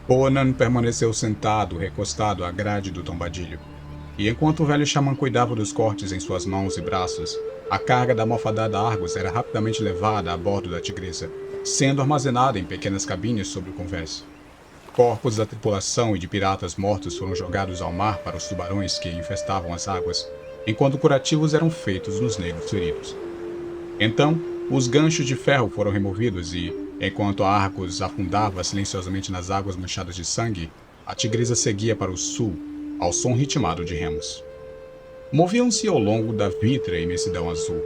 Conan permaneceu sentado, recostado à grade do tombadilho. E enquanto o velho xamã cuidava dos cortes em suas mãos e braços, a carga da malfadada Argos era rapidamente levada a bordo da Tigresa, sendo armazenada em pequenas cabines sobre o convés. Corpos da tripulação e de piratas mortos foram jogados ao mar para os tubarões que infestavam as águas, enquanto curativos eram feitos nos negros feridos. Então, os ganchos de ferro foram removidos e, enquanto a Argos afundava silenciosamente nas águas manchadas de sangue, a Tigresa seguia para o sul, ao som ritmado de remos. Moviam-se ao longo da vítrea imensidão azul,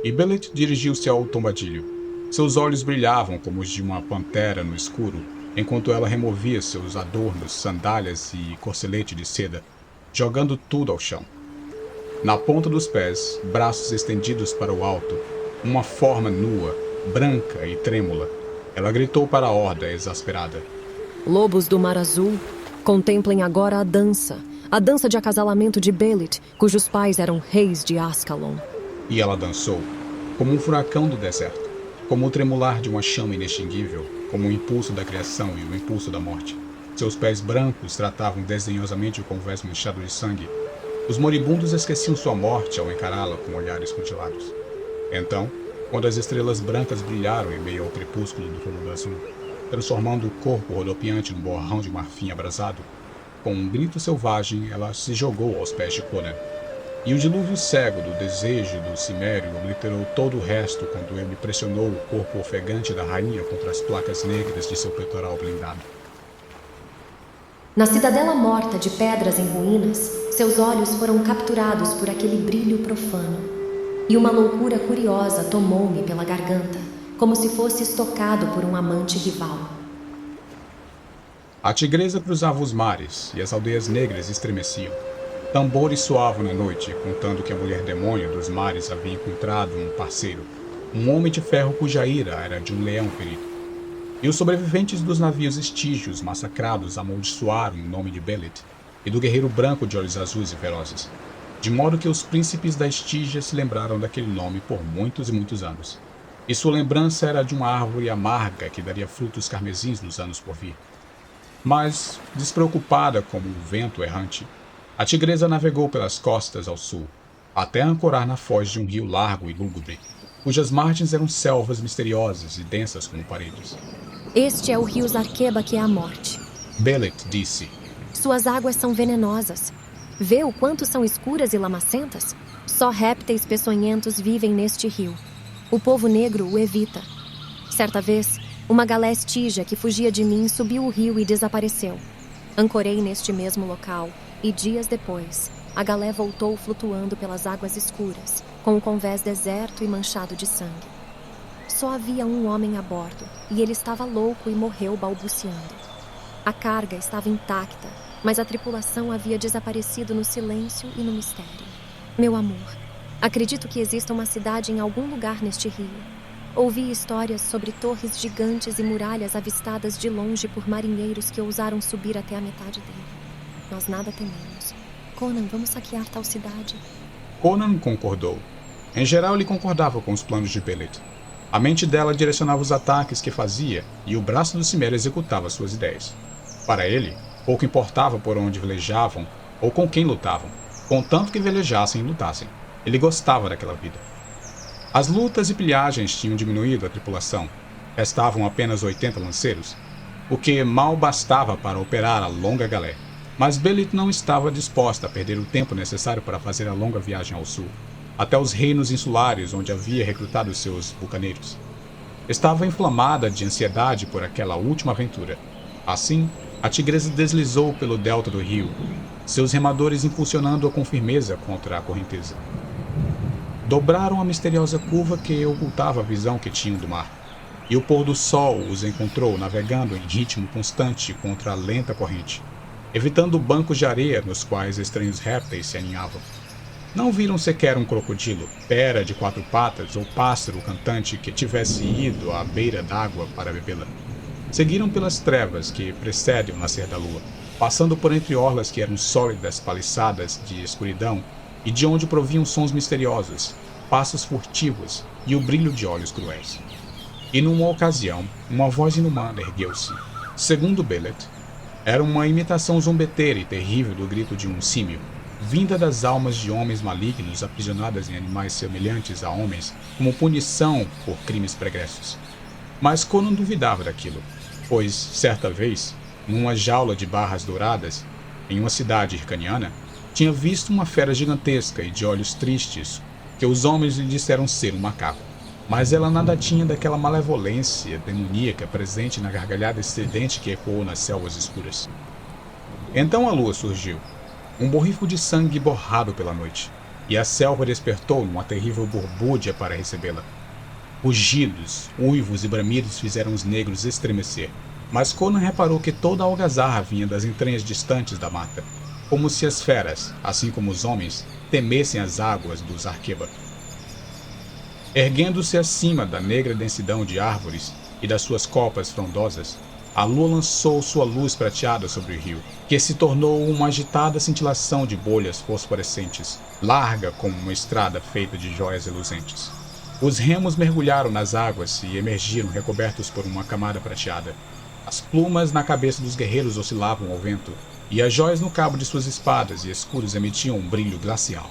e Belet dirigiu-se ao tombadilho. Seus olhos brilhavam como os de uma pantera no escuro, enquanto ela removia seus adornos, sandálias e corcelete de seda, jogando tudo ao chão. Na ponta dos pés, braços estendidos para o alto, uma forma nua, branca e trêmula, ela gritou para a horda exasperada. Lobos do Mar Azul, contemplem agora a dança de acasalamento de Belit, cujos pais eram reis de Ascalon. E ela dançou, como um furacão do deserto, como o tremular de uma chama inextinguível, como o impulso da criação e o impulso da morte. Seus pés brancos tratavam desdenhosamente o convés manchado de sangue. Os moribundos esqueciam sua morte ao encará-la com olhares congelados. Então, quando as estrelas brancas brilharam em meio ao crepúsculo do fundo azul, transformando o corpo rodopiante num borrão de marfim abrasado, com um grito selvagem, ela se jogou aos pés de Conan. E o dilúvio cego do desejo do cimério obliterou todo o resto quando ele pressionou o corpo ofegante da rainha contra as placas negras de seu peitoral blindado. Na cidadela morta de pedras em ruínas, seus olhos foram capturados por aquele brilho profano. E uma loucura curiosa tomou-me pela garganta, como se fosse estocado por um amante rival. A Tigresa cruzava os mares, e as aldeias negras estremeciam. Tambores soavam na noite, contando que a mulher-demônio dos mares havia encontrado um parceiro, um homem de ferro cuja ira era de um leão ferido. E os sobreviventes dos navios estígios massacrados amaldiçoaram o nome de Belit e do guerreiro branco de olhos azuis e ferozes, de modo que os príncipes da Estígia se lembraram daquele nome por muitos e muitos anos. E sua lembrança era de uma árvore amarga que daria frutos carmesins nos anos por vir. Mas, despreocupada como um vento errante, a Tigresa navegou pelas costas ao sul, até ancorar na foz de um rio largo e lúgubre, cujas margens eram selvas misteriosas e densas como paredes. Este é o rio Zarqueba, que é a morte. Belet disse. Suas águas são venenosas. Vê o quanto são escuras e lamacentas? Só répteis peçonhentos vivem neste rio. O povo negro o evita. Certa vez, uma galé estígia que fugia de mim subiu o rio e desapareceu. Ancorei neste mesmo local, e dias depois, a galé voltou flutuando pelas águas escuras, com o convés deserto e manchado de sangue. Só havia um homem a bordo, e ele estava louco e morreu balbuciando. A carga estava intacta, mas a tripulação havia desaparecido no silêncio e no mistério. Meu amor, acredito que exista uma cidade em algum lugar neste rio. Ouvi histórias sobre torres gigantes e muralhas avistadas de longe por marinheiros que ousaram subir até a metade dele. Nós nada tememos. Conan, vamos saquear tal cidade. Conan concordou. Em geral, ele concordava com os planos de Belet. A mente dela direcionava os ataques que fazia e o braço do cimério executava suas ideias. Para ele, pouco importava por onde velejavam ou com quem lutavam, contanto que velejassem e lutassem. Ele gostava daquela vida. As lutas e pilhagens tinham diminuído a tripulação. Restavam apenas 80 lanceiros, o que mal bastava para operar a longa galé. Mas Belit não estava disposta a perder o tempo necessário para fazer a longa viagem ao sul, até os reinos insulares onde havia recrutado seus bucaneiros. Estava inflamada de ansiedade por aquela última aventura. Assim, a Tigresa deslizou pelo delta do rio, seus remadores impulsionando-a com firmeza contra a correnteza. Dobraram a misteriosa curva que ocultava a visão que tinham do mar, e o pôr do sol os encontrou navegando em ritmo constante contra a lenta corrente, evitando bancos de areia nos quais estranhos répteis se aninhavam. Não viram sequer um crocodilo, fera de 4 patas ou pássaro cantante que tivesse ido à beira d'água para bebê-la. Seguiram pelas trevas que precedem o nascer da lua, passando por entre orlas que eram sólidas paliçadas de escuridão e de onde provinham sons misteriosos, passos furtivos e o brilho de olhos cruéis. E numa ocasião, uma voz inumana ergueu-se. Segundo Belet, Era uma imitação zombeteira e terrível do grito de um símio, vinda das almas de homens malignos aprisionadas em animais semelhantes a homens como punição por crimes pregressos. Mas Conan duvidava daquilo, pois, certa vez, numa jaula de barras douradas, em uma cidade hircaniana, tinha visto uma fera gigantesca e de olhos tristes, que os homens lhe disseram ser um macaco. Mas ela nada tinha daquela malevolência demoníaca presente na gargalhada estridente que ecoou nas selvas escuras. Então a lua surgiu, um borrifo de sangue borrado pela noite, e a selva despertou numa terrível borbúdia para recebê-la. Rugidos, uivos e bramidos fizeram os negros estremecer, mas Conan reparou que toda a algazarra vinha das entranhas distantes da mata, como se as feras, assim como os homens, temessem as águas dos Arkeba. Erguendo-se acima da negra densidão de árvores e das suas copas frondosas, a lua lançou sua luz prateada sobre o rio, que se tornou uma agitada cintilação de bolhas fosforescentes, larga como uma estrada feita de joias reluzentes. Os remos mergulharam nas águas e emergiram recobertos por uma camada prateada. As plumas na cabeça dos guerreiros oscilavam ao vento, e as joias no cabo de suas espadas e escudos emitiam um brilho glacial.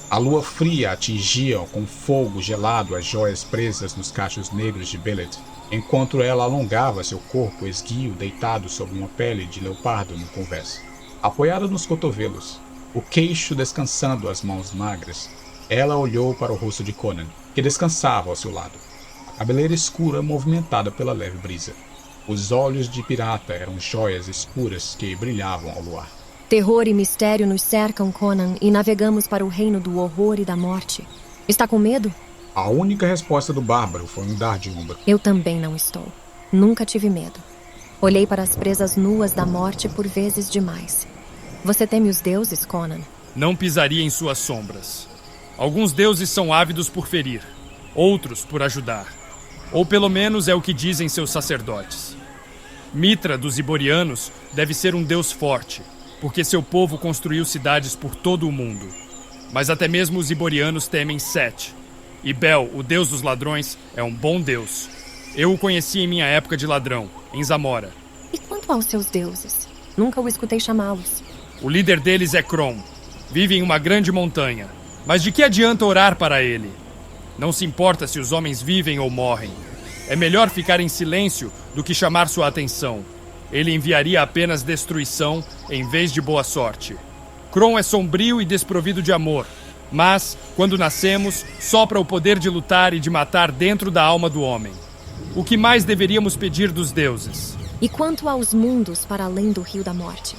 A lua fria atingia com fogo gelado as joias presas nos cachos negros de Belet, enquanto ela alongava seu corpo esguio deitado sobre uma pele de leopardo no convés. Apoiada nos cotovelos, o queixo descansando as mãos magras, ela olhou para o rosto de Conan, que descansava ao seu lado, a cabeleira escura movimentada pela leve brisa. Os olhos de pirata eram joias escuras que brilhavam ao luar. Terror e mistério nos cercam, Conan, e navegamos para o reino do horror e da morte. Está com medo? A única resposta do bárbaro foi um dar de ombro. Eu também não estou. Nunca tive medo. Olhei para as presas nuas da morte por vezes demais. Você teme os deuses, Conan? Não pisaria em suas sombras. Alguns deuses são ávidos por ferir, outros por ajudar. Ou pelo menos é o que dizem seus sacerdotes. Mitra dos Iborianos deve ser um deus forte, porque seu povo construiu cidades por todo o mundo. Mas até mesmo os Iborianos temem Set. E Bel, o deus dos ladrões, é um bom deus. Eu o conheci em minha época de ladrão, em Zamora. E quanto aos seus deuses? Nunca o escutei chamá-los. O líder deles é Kron. Vive em uma grande montanha. Mas de que adianta orar para ele? Não se importa se os homens vivem ou morrem. É melhor ficar em silêncio do que chamar sua atenção. Ele enviaria apenas destruição em vez de boa sorte. Kron é sombrio e desprovido de amor, mas, quando nascemos, sopra o poder de lutar e de matar dentro da alma do homem. O que mais deveríamos pedir dos deuses? E quanto aos mundos para além do Rio da Morte?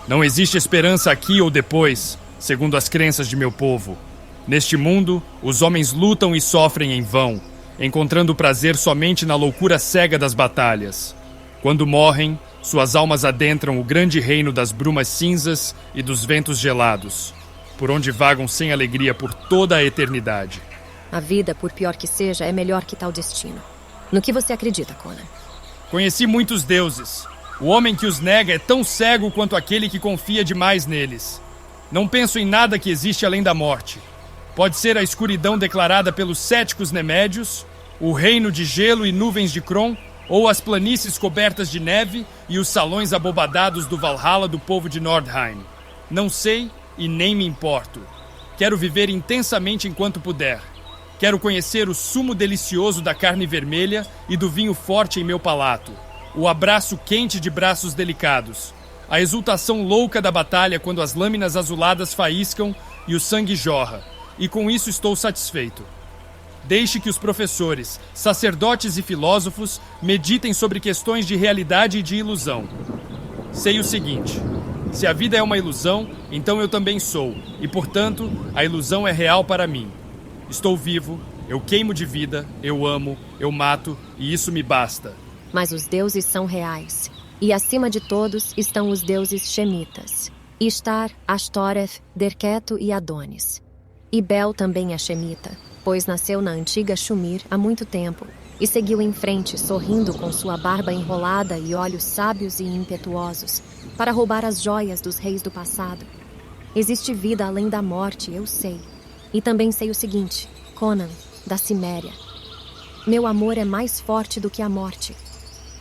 Não existe esperança aqui ou depois, segundo as crenças de meu povo. Neste mundo, os homens lutam e sofrem em vão, encontrando prazer somente na loucura cega das batalhas. Quando morrem, suas almas adentram o grande reino das brumas cinzas e dos ventos gelados, por onde vagam sem alegria por toda a eternidade. A vida, por pior que seja, é melhor que tal destino. No que você acredita, Conan? Conheci muitos deuses. O homem que os nega é tão cego quanto aquele que confia demais neles. Não penso em nada que existe além da morte. Pode ser a escuridão declarada pelos céticos nemédios, o reino de gelo e nuvens de Kron, ou as planícies cobertas de neve e os salões abobadados do Valhalla do povo de Nordheim. Não sei e nem me importo. Quero viver intensamente enquanto puder. Quero conhecer o sumo delicioso da carne vermelha e do vinho forte em meu palato, o abraço quente de braços delicados, a exultação louca da batalha quando as lâminas azuladas faíscam e o sangue jorra, e com isso estou satisfeito. Deixe que os professores, sacerdotes e filósofos meditem sobre questões de realidade e de ilusão. Sei o seguinte: se a vida é uma ilusão, então eu também sou, e portanto, a ilusão é real para mim. Estou vivo, eu queimo de vida, eu amo, eu mato, e isso me basta. Mas os deuses são reais, e acima de todos estão os deuses shemitas: Ishtar, Ashtoreth, Derketo e Adonis. E Bel também é shemita, pois nasceu na antiga Shumir há muito tempo e seguiu em frente, sorrindo com sua barba enrolada e olhos sábios e impetuosos, para roubar as joias dos reis do passado. Existe vida além da morte, eu sei. E também sei o seguinte, Conan, da Ciméria: meu amor é mais forte do que a morte.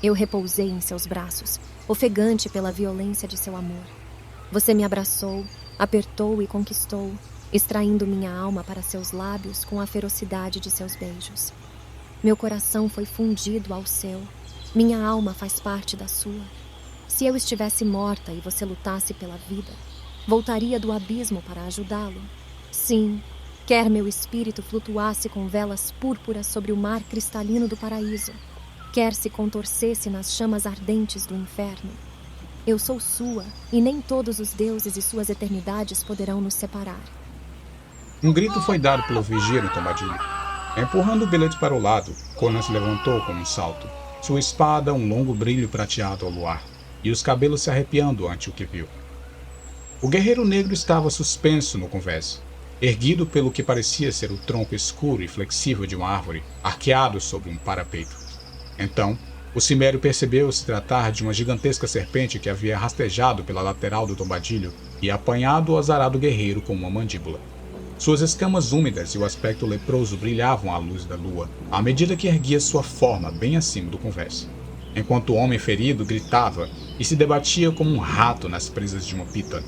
Eu repousei em seus braços, ofegante pela violência de seu amor. Você me abraçou, apertou e conquistou, extraindo minha alma para seus lábios com a ferocidade de seus beijos. Meu coração foi fundido ao seu. Minha alma faz parte da sua. Se eu estivesse morta e você lutasse pela vida, voltaria do abismo para ajudá-lo. Sim, quer meu espírito flutuasse com velas púrpuras sobre o mar cristalino do paraíso, quer se contorcesse nas chamas ardentes do inferno. Eu sou sua, e nem todos os deuses e suas eternidades poderão nos separar. Um grito foi dado pelo vigia no tombadilho. Empurrando o Belit para o lado, Conan se levantou com um salto, sua espada um longo brilho prateado ao luar, e os cabelos se arrepiando ante o que viu. O guerreiro negro estava suspenso no convés, erguido pelo que parecia ser o tronco escuro e flexível de uma árvore, arqueado sobre um parapeito. Então, o cimério percebeu se tratar de uma gigantesca serpente que havia rastejado pela lateral do tombadilho e apanhado o azarado guerreiro com uma mandíbula. Suas escamas úmidas e o aspecto leproso brilhavam à luz da lua, à medida que erguia sua forma bem acima do convés, enquanto o homem ferido gritava e se debatia como um rato nas presas de uma pita.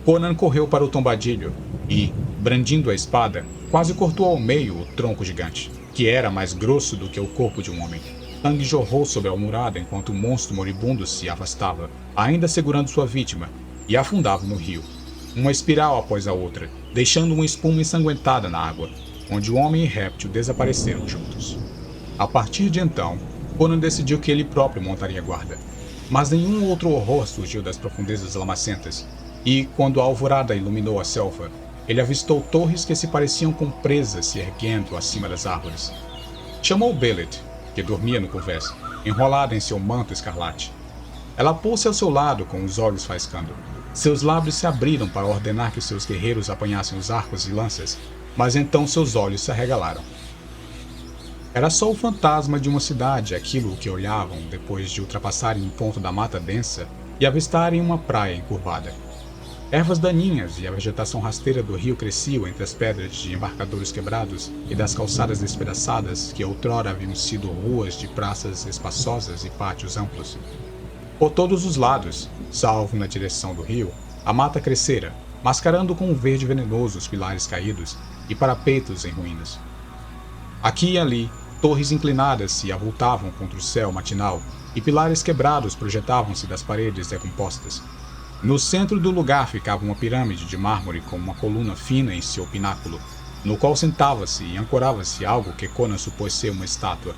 Conan correu para o tombadilho e, brandindo a espada, quase cortou ao meio o tronco gigante, que era mais grosso do que o corpo de um homem. Sangue jorrou sobre a almurada enquanto o monstro moribundo se afastava, ainda segurando sua vítima, e afundava no rio, uma espiral após a outra, deixando uma espuma ensanguentada na água, onde o homem e réptil desapareceram juntos. A partir de então, Conan decidiu que ele próprio montaria guarda. Mas nenhum outro horror surgiu das profundezas lamacentas, e, quando a alvorada iluminou a selva, ele avistou torres que se pareciam com presas se erguendo acima das árvores. Chamou Belit, que dormia no convés, enrolada em seu manto escarlate. Ela pôs-se ao seu lado com os olhos faiscando. Seus lábios se abriram para ordenar que seus guerreiros apanhassem os arcos e lanças, mas então seus olhos se arregalaram. Era só o fantasma de uma cidade aquilo que olhavam depois de ultrapassarem um ponto da mata densa e avistarem uma praia encurvada. Ervas daninhas e a vegetação rasteira do rio cresciam entre as pedras de embarcadores quebrados e das calçadas despedaçadas que outrora haviam sido ruas de praças espaçosas e pátios amplos. Por todos os lados, salvo na direção do rio, a mata crescera, mascarando com um verde venenoso os pilares caídos e parapeitos em ruínas. Aqui e ali, torres inclinadas se avultavam contra o céu matinal e pilares quebrados projetavam-se das paredes decompostas. No centro do lugar ficava uma pirâmide de mármore com uma coluna fina em seu pináculo, no qual sentava-se e ancorava-se algo que Conan supôs ser uma estátua,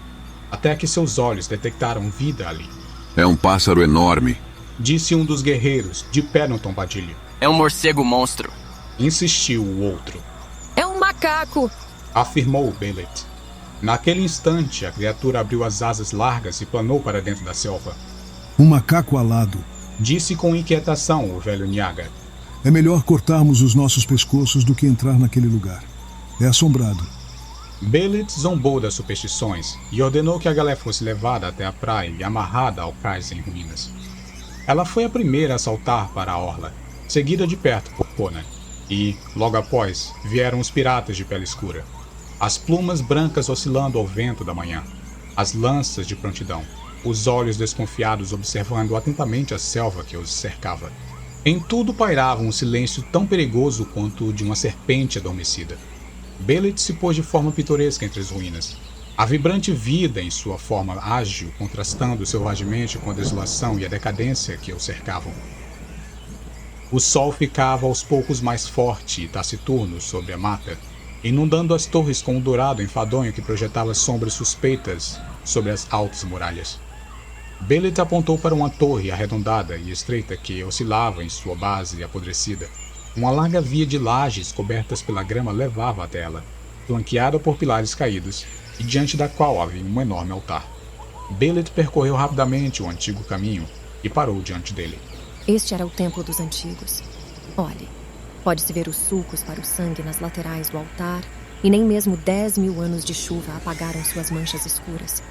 até que seus olhos detectaram vida ali. É um pássaro enorme, disse um dos guerreiros, de pé no tombadilho. É um morcego monstro, insistiu o outro. É um macaco! Afirmou Belit. Naquele instante, a criatura abriu as asas largas e planou para dentro da selva. Um macaco alado, disse com inquietação o velho Niaga. É melhor cortarmos os nossos pescoços do que entrar naquele lugar. É assombrado. Belit zombou das superstições e ordenou que a galé fosse levada até a praia e amarrada ao cais em ruínas. Ela foi a primeira a saltar para a orla, seguida de perto por Conan, e, logo após, vieram os piratas de pele escura, as plumas brancas oscilando ao vento da manhã, as lanças de prontidão, os olhos desconfiados observando atentamente a selva que os cercava. Em tudo pairava um silêncio tão perigoso quanto o de uma serpente adormecida. Belit se pôs de forma pitoresca entre as ruínas, a vibrante vida em sua forma ágil contrastando selvagemente com a desolação e a decadência que o cercavam. O sol ficava aos poucos mais forte e taciturno sobre a mata, inundando as torres com um dourado enfadonho que projetava sombras suspeitas sobre as altas muralhas. Belit apontou para uma torre arredondada e estreita que oscilava em sua base apodrecida. Uma larga via de lajes cobertas pela grama levava até ela, flanqueada por pilares caídos, e diante da qual havia um enorme altar. Belit percorreu rapidamente o antigo caminho e parou diante dele. Este era o templo dos antigos. Olhe, pode-se ver os sulcos para o sangue nas laterais do altar, e nem mesmo 10.000 anos de chuva apagaram suas manchas escuras.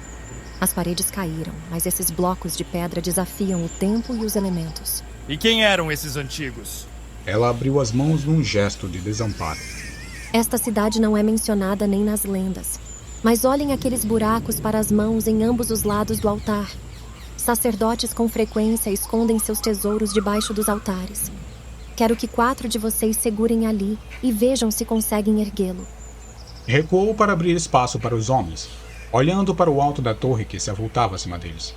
As paredes caíram, mas esses blocos de pedra desafiam o tempo e os elementos. E quem eram esses antigos? Ela abriu as mãos num gesto de desamparo. Esta cidade não é mencionada nem nas lendas. Mas olhem aqueles buracos para as mãos em ambos os lados do altar. Sacerdotes com frequência escondem seus tesouros debaixo dos altares. Quero que 4 de vocês segurem ali e vejam se conseguem erguê-lo. Recuou para abrir espaço para os homens, olhando para o alto da torre que se avultava acima deles.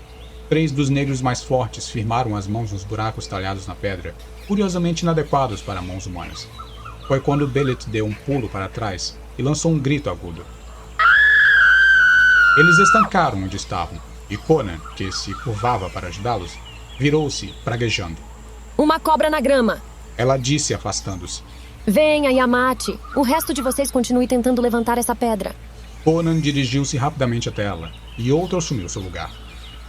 3 dos negros mais fortes firmaram as mãos nos buracos talhados na pedra, curiosamente inadequados para mãos humanas. Foi quando Belit deu um pulo para trás e lançou um grito agudo. Eles estancaram onde estavam, e Conan, que se curvava para ajudá-los, virou-se, praguejando. Uma cobra na grama! Ela disse, afastando-se. Venha, Yamate! O resto de vocês continue tentando levantar essa pedra. Conan dirigiu-se rapidamente até ela, e outro assumiu seu lugar.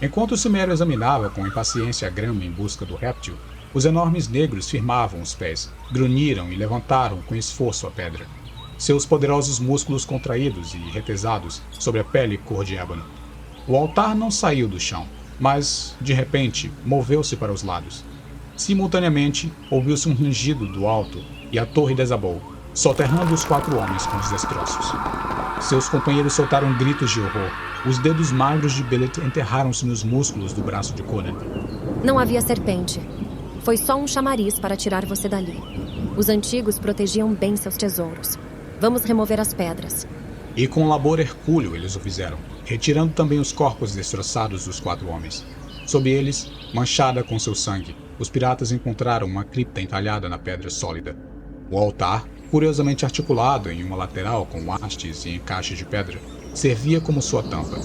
Enquanto o Cimério examinava com impaciência a grama em busca do réptil, os enormes negros firmavam os pés, grunhiram e levantaram com esforço a pedra. Seus poderosos músculos contraídos e retesados sobre a pele cor de ébano. O altar não saiu do chão, mas, de repente, moveu-se para os lados. Simultaneamente, ouviu-se um rangido do alto e a torre desabou, soterrando os 4 homens com os destroços. Seus companheiros soltaram gritos de horror. Os dedos magros de Belit enterraram-se nos músculos do braço de Conan. Não havia serpente. Foi só um chamariz para tirar você dali. Os antigos protegiam bem seus tesouros. Vamos remover as pedras. E com labor hercúleo eles o fizeram, retirando também os corpos destroçados dos 4 homens. Sob eles, manchada com seu sangue, os piratas encontraram uma cripta entalhada na pedra sólida. O altar, curiosamente articulado em uma lateral com hastes e encaixes de pedra, servia como sua tampa.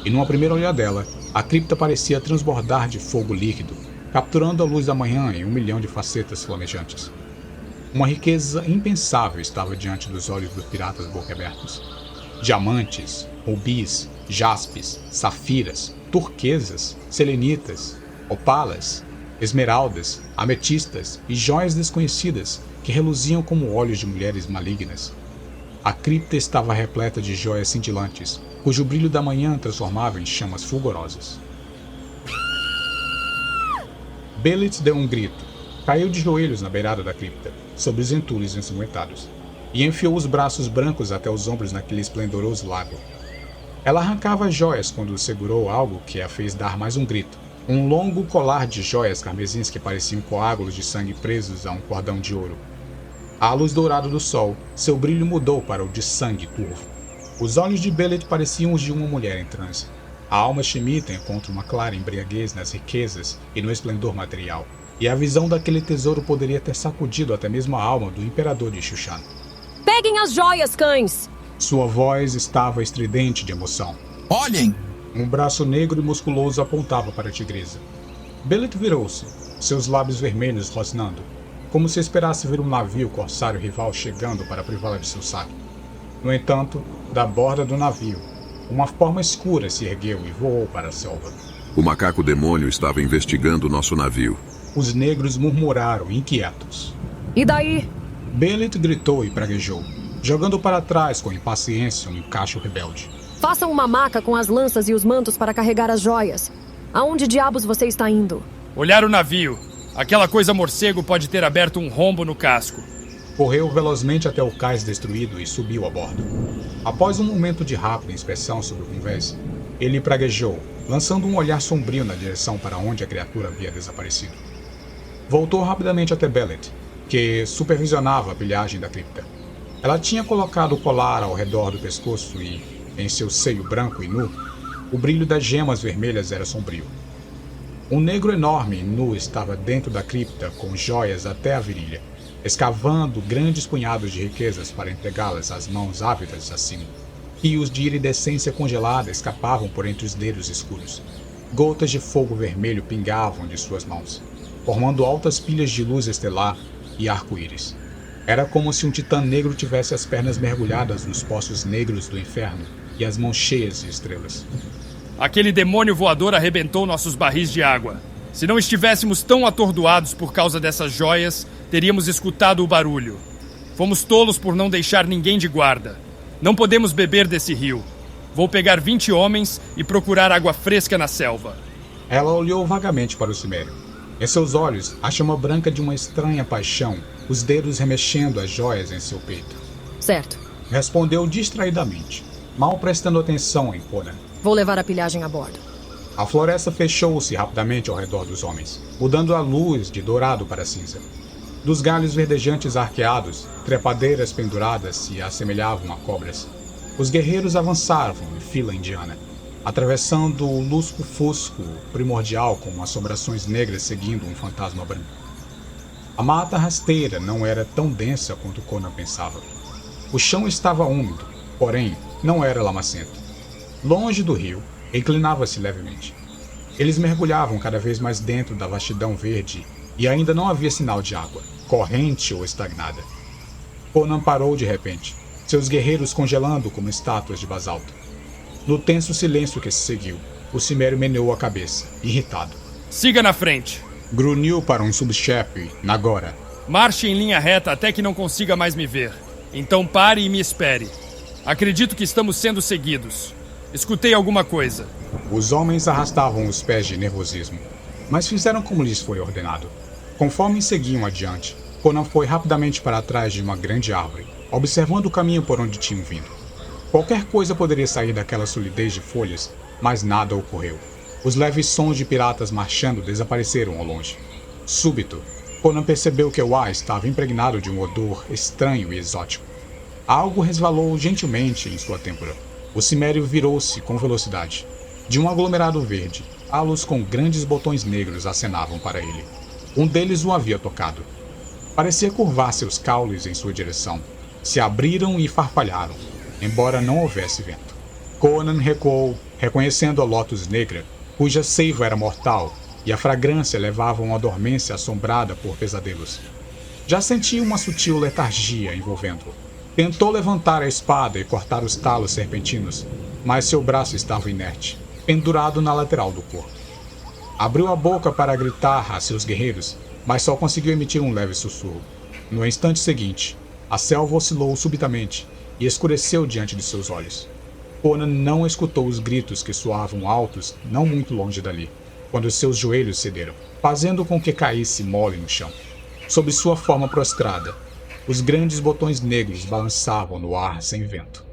E numa primeira olhadela, a cripta parecia transbordar de fogo líquido, capturando a luz da manhã em 1 milhão de facetas flamejantes. Uma riqueza impensável estava diante dos olhos dos piratas boquiabertos. Diamantes, rubis, jaspes, safiras, turquesas, selenitas, opalas, esmeraldas, ametistas e joias desconhecidas que reluziam como olhos de mulheres malignas. A cripta estava repleta de joias cintilantes, cujo brilho da manhã transformava em chamas fulgurosas. Belit deu um grito, caiu de joelhos na beirada da cripta, sobre os entulhos ensanguentados, e enfiou os braços brancos até os ombros naquele esplendoroso lago. Ela arrancava as joias quando segurou algo que a fez dar mais um grito. Um longo colar de joias carmesins que pareciam coágulos de sangue presos a um cordão de ouro. À luz dourada do sol, seu brilho mudou para o de sangue turvo. Os olhos de Belit pareciam os de uma mulher em transe. A alma shemita encontra uma clara embriaguez nas riquezas e no esplendor material, e a visão daquele tesouro poderia ter sacudido até mesmo a alma do imperador de Shushan. Peguem as joias, cães! Sua voz estava estridente de emoção. Olhem! Um braço negro e musculoso apontava para a tigresa. Belit virou-se, seus lábios vermelhos rosnando, como se esperasse ver um navio corsário rival chegando para privá-la de seu saque. No entanto, da borda do navio, uma forma escura se ergueu e voou para a selva. O macaco demônio estava investigando nosso navio. Os negros murmuraram, inquietos. E daí? Belit gritou e praguejou, jogando para trás com impaciência um cacho rebelde. Façam uma maca com as lanças e os mantos para carregar as joias. Aonde diabos você está indo? Olhar o navio. Aquela coisa morcego pode ter aberto um rombo no casco. Correu velozmente até o cais destruído e subiu a bordo. Após um momento de rápida inspeção sobre o convés, ele praguejou, lançando um olhar sombrio na direção para onde a criatura havia desaparecido. Voltou rapidamente até Belit, que supervisionava a pilhagem da cripta. Ela tinha colocado o colar ao redor do pescoço e, em seu seio branco e nu, o brilho das gemas vermelhas era sombrio. Um negro enorme e nu estava dentro da cripta com joias até a virilha, escavando grandes punhados de riquezas para entregá-las às mãos ávidas acima. Rios de iridescência congelada escapavam por entre os dedos escuros. Gotas de fogo vermelho pingavam de suas mãos, formando altas pilhas de luz estelar e arco-íris. Era como se um titã negro tivesse as pernas mergulhadas nos poços negros do inferno e as mãos cheias de estrelas. Aquele demônio voador arrebentou nossos barris de água. Se não estivéssemos tão atordoados por causa dessas joias, teríamos escutado o barulho. Fomos tolos por não deixar ninguém de guarda. Não podemos beber desse rio. Vou pegar 20 homens e procurar água fresca na selva. Ela olhou vagamente para o cimério. Em seus olhos, a chama branca de uma estranha paixão, os dedos remexendo as joias em seu peito. Certo. Respondeu distraidamente, mal prestando atenção em Conan. Vou levar a pilhagem a bordo. A floresta fechou-se rapidamente ao redor dos homens, mudando a luz de dourado para cinza. Dos galhos verdejantes arqueados, trepadeiras penduradas se assemelhavam a cobras. Os guerreiros avançavam em fila indiana, atravessando o lusco-fusco primordial com assombrações negras seguindo um fantasma branco. A mata rasteira não era tão densa quanto Conan pensava. O chão estava úmido, porém não era lamacento. Longe do rio, inclinava-se levemente. Eles mergulhavam cada vez mais dentro da vastidão verde e ainda não havia sinal de água, corrente ou estagnada. Conan parou de repente, seus guerreiros congelando como estátuas de basalto. No tenso silêncio que se seguiu, o cimério meneou a cabeça, irritado. Siga na frente. Grunhiu para um subchefe, Nagora. Marche em linha reta até que não consiga mais me ver. Então pare e me espere. Acredito que estamos sendo seguidos. Escutei alguma coisa. Os homens arrastavam os pés de nervosismo, mas fizeram como lhes foi ordenado. Conforme seguiam adiante, Conan foi rapidamente para trás de uma grande árvore, observando o caminho por onde tinham vindo. Qualquer coisa poderia sair daquela solidez de folhas, mas nada ocorreu. Os leves sons de piratas marchando desapareceram ao longe. Súbito, Conan percebeu que o ar estava impregnado de um odor estranho e exótico. Algo resvalou gentilmente em sua têmpora. O cimério virou-se com velocidade. De um aglomerado verde, halos com grandes botões negros acenavam para ele. Um deles o havia tocado. Parecia curvar seus caules em sua direção. Se abriram e farfalharam, embora não houvesse vento. Conan recuou, reconhecendo a Lótus Negra, cuja seiva era mortal, e a fragrância levava uma dormência assombrada por pesadelos. Já sentia uma sutil letargia envolvendo-o. Tentou levantar a espada e cortar os talos serpentinos, mas seu braço estava inerte, pendurado na lateral do corpo. Abriu a boca para gritar a seus guerreiros, mas só conseguiu emitir um leve sussurro. No instante seguinte, a selva oscilou subitamente e escureceu diante de seus olhos. Conan não escutou os gritos que soavam altos não muito longe dali, quando seus joelhos cederam, fazendo com que caísse mole no chão. Sob sua forma prostrada, os grandes botões negros balançavam no ar sem vento.